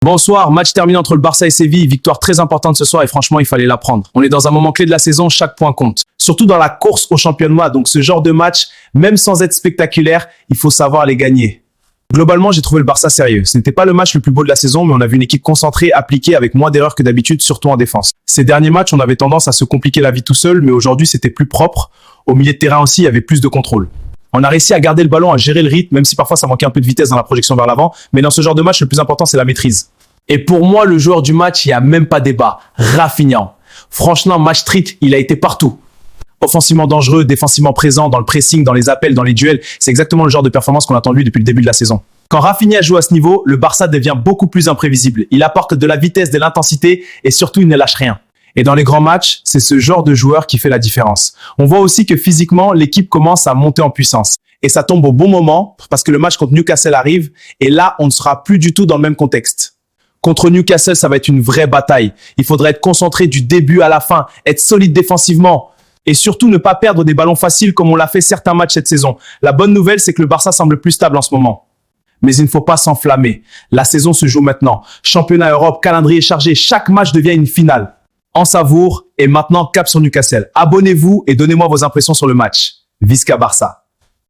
Bonsoir, match terminé entre le Barça et Séville, victoire très importante ce soir et franchement il fallait la prendre. On est dans un moment clé de la saison, chaque point compte. Surtout dans la course au championnat, donc ce genre de match, même sans être spectaculaire, il faut savoir les gagner. Globalement, j'ai trouvé le Barça sérieux. Ce n'était pas le match le plus beau de la saison, mais on a vu une équipe concentrée, appliquée avec moins d'erreurs que d'habitude, surtout en défense. Ces derniers matchs, on avait tendance à se compliquer la vie tout seul, mais aujourd'hui c'était plus propre. Au milieu de terrain aussi, il y avait plus de contrôle. On a réussi à garder le ballon, à gérer le rythme, même si parfois ça manquait un peu de vitesse dans la projection vers l'avant. Mais dans ce genre de match, le plus important, c'est la maîtrise. Et pour moi, le joueur du match, il n'y a même pas débat. Rafinha. Franchement, match street, il a été partout. Offensivement dangereux, défensivement présent, dans le pressing, dans les appels, dans les duels. C'est exactement le genre de performance qu'on attend de lui depuis le début de la saison. Quand Rafinha joue à ce niveau, le Barça devient beaucoup plus imprévisible. Il apporte de la vitesse, de l'intensité et surtout, il ne lâche rien. Et dans les grands matchs, c'est ce genre de joueur qui fait la différence. On voit aussi que physiquement, l'équipe commence à monter en puissance. Et ça tombe au bon moment parce que le match contre Newcastle arrive et là, on ne sera plus du tout dans le même contexte. Contre Newcastle, ça va être une vraie bataille. Il faudra être concentré du début à la fin, être solide défensivement et surtout ne pas perdre des ballons faciles comme on l'a fait certains matchs cette saison. La bonne nouvelle, c'est que le Barça semble plus stable en ce moment. Mais il ne faut pas s'enflammer. La saison se joue maintenant. Championnat Europe, calendrier chargé, chaque match devient une finale. En savoure et maintenant cap sur Newcastle. Abonnez-vous et donnez-moi vos impressions sur le match. Visca Barça.